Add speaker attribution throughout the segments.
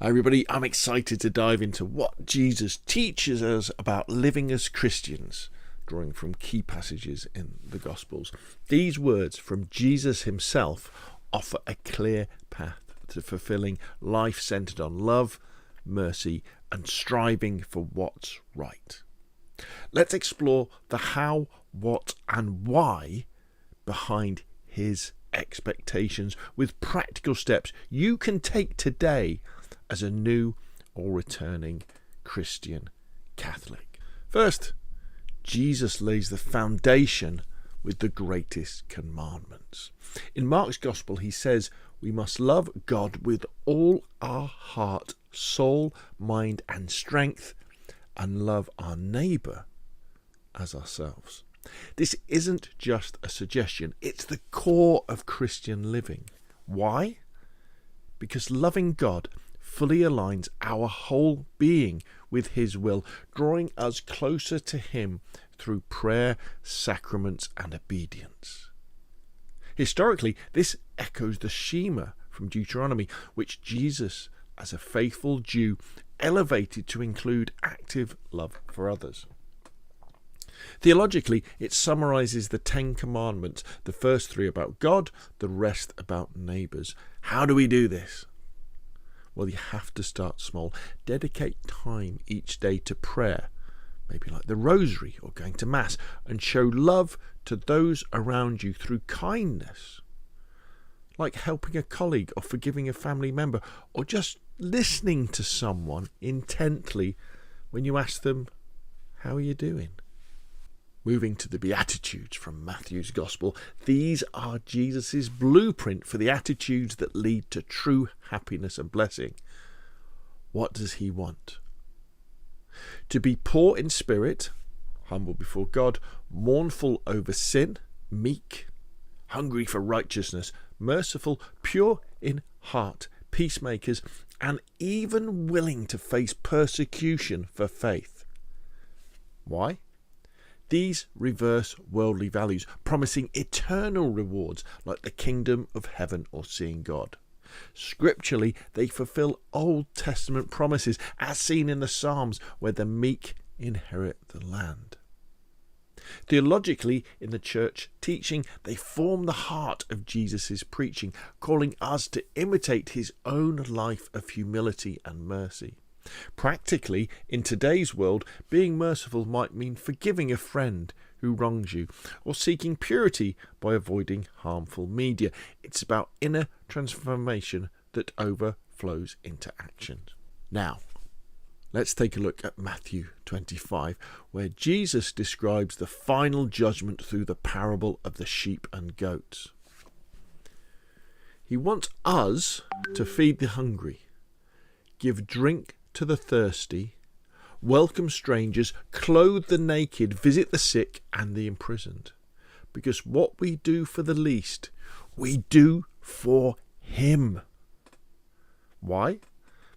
Speaker 1: Hi everybody, I'm excited to dive into what Jesus teaches us about living as Christians, drawing from key passages in the Gospels. These words from Jesus himself offer a clear path to fulfilling life centered on love, mercy, and striving for what's right. Let's explore the how, what, and why behind his expectations with practical steps you can take today as a new or returning Christian Catholic. First, Jesus lays the foundation with the greatest commandments. In Mark's Gospel, he says we must love God with all our heart, soul, mind, and strength, and love our neighbour as ourselves. This isn't just a suggestion, it's the core of Christian living. Why? Because loving God fully aligns our whole being with his will, drawing us closer to him through prayer, sacraments, and obedience. Historically, this echoes the Shema from Deuteronomy, which Jesus, as a faithful Jew, elevated to include active love for others. Theologically, it summarizes the 10 commandments, the first 3 about God, the rest about neighbours. How do we do this? Well, you have to start small. Dedicate time each day to prayer, maybe like the rosary or going to Mass, and show love to those around you through kindness, like helping a colleague or forgiving a family member, or just listening to someone intently when you ask them, how are you doing? Moving to the Beatitudes from Matthew's Gospel, these are Jesus' blueprint for the attitudes that lead to true happiness and blessing. What does he want? To be poor in spirit, humble before God, mournful over sin, meek, hungry for righteousness, merciful, pure in heart, peacemakers, and even willing to face persecution for faith. Why? These reverse worldly values, promising eternal rewards like the kingdom of heaven or seeing God. Scripturally, they fulfill Old Testament promises, as seen in the Psalms, where the meek inherit the land. Theologically, in the church teaching, they form the heart of Jesus' preaching, calling us to imitate his own life of humility and mercy. Practically, in today's world, being merciful might mean forgiving a friend who wrongs you, or seeking purity by avoiding harmful media. It's about inner transformation that overflows into action. Now, let's take a look at Matthew 25, where Jesus describes the final judgment through the parable of the sheep and goats. He wants us to feed the hungry, give drink to the thirsty, welcome strangers, clothe the naked, visit the sick and the imprisoned. Because what we do for the least, we do for him. Why?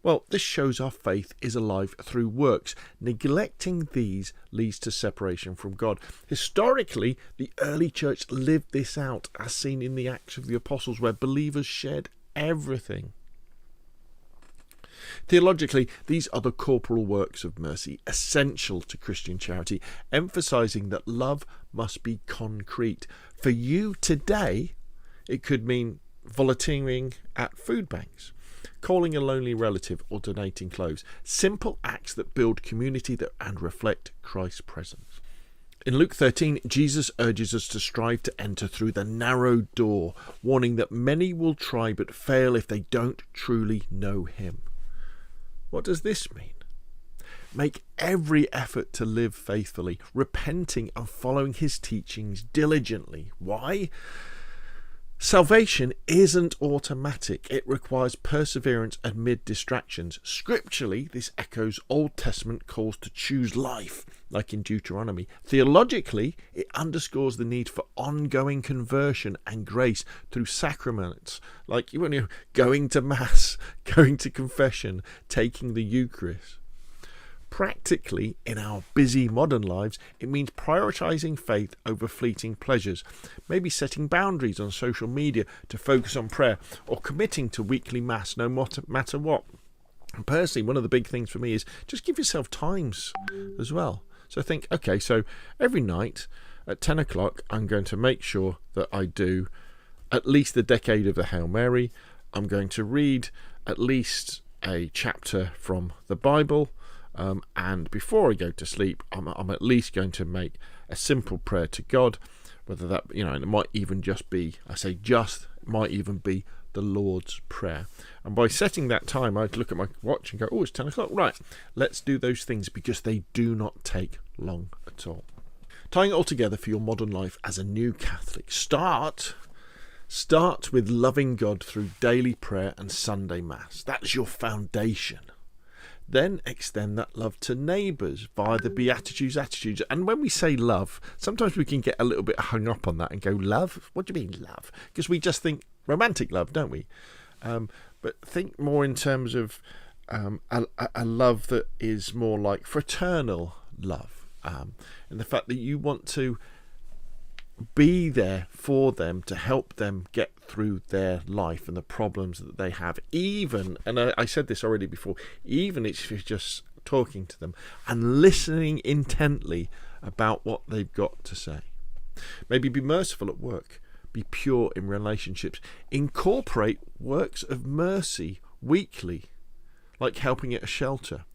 Speaker 1: Well, this shows our faith is alive through works. Neglecting these leads to separation from God. Historically, the early church lived this out, as seen in the Acts of the Apostles, where believers shared everything. Theologically, these are the corporal works of mercy, essential to Christian charity, emphasizing that love must be concrete. For you today, it could mean volunteering at food banks, calling a lonely relative, or donating clothes. Simple acts that build community and reflect Christ's presence. In Luke 13, Jesus urges us to strive to enter through the narrow door, warning that many will try but fail if they don't truly know him. What does this mean? Make every effort to live faithfully, repenting and following his teachings diligently. Why? Salvation isn't automatic. It requires perseverance amid distractions. Scripturally, this echoes Old Testament calls to choose life, like in Deuteronomy. Theologically, it underscores the need for ongoing conversion and grace through sacraments, like going to Mass, going to confession, taking the Eucharist. Practically, in our busy modern lives, it means prioritizing faith over fleeting pleasures, maybe setting boundaries on social media to focus on prayer, or committing to weekly Mass no matter what. And personally, one of the big things for me is just give yourself times as well. So think, okay, so every night at 10 o'clock, I'm going to make sure that I do at least the decade of the Hail Mary. I'm going to read at least a chapter from the Bible. And before I go to sleep, I'm at least going to make a simple prayer to God, whether that, and it might even just be, it might even be the Lord's Prayer. And by setting that time, I'd look at my watch and go, oh, it's 10 o'clock. Right, let's do those things, because they do not take long at all. Tying it all together for your modern life as a new Catholic, start with loving God through daily prayer and Sunday Mass. That's your foundation. Then extend that love to neighbours via the Beatitudes, attitudes. And when we say love, sometimes we can get a little bit hung up on that and go, love? What do you mean love? Because we just think romantic love, don't we? But think more in terms of a love that is more like fraternal love. And the fact that you want to be there for them to help them get through their life and the problems that they have, even, and I said this already before, even if you're just talking to them and listening intently about what they've got to say. Maybe be merciful at work, be pure in relationships, incorporate works of mercy weekly, like helping at a shelter,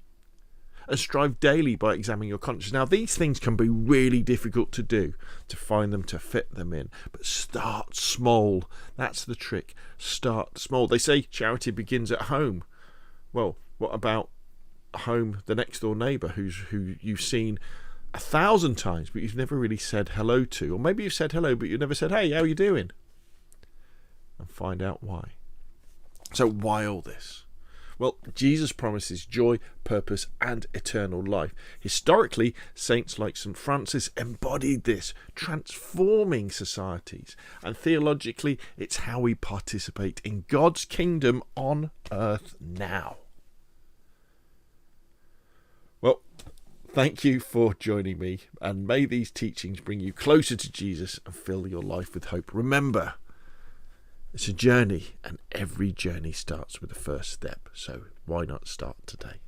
Speaker 1: and strive daily by examining your conscience. Now, these things can be really difficult to do, to find them, to fit them in. But start small. That's the trick. Start small. They say charity begins at home. Well, what about home, the next door neighbour who you've seen 1,000 times, but you've never really said hello to? Or maybe you've said hello, but you've never said, hey, how are you doing? And find out why. So why all this? Well, Jesus promises joy, purpose, and eternal life. Historically, saints like St. Francis embodied this, transforming societies. And theologically, it's how we participate in God's kingdom on earth now. Well, thank you for joining me, and may these teachings bring you closer to Jesus and fill your life with hope. Remember, it's a journey, and every journey starts with the first step. So why not start today?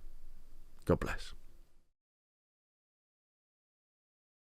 Speaker 1: God bless.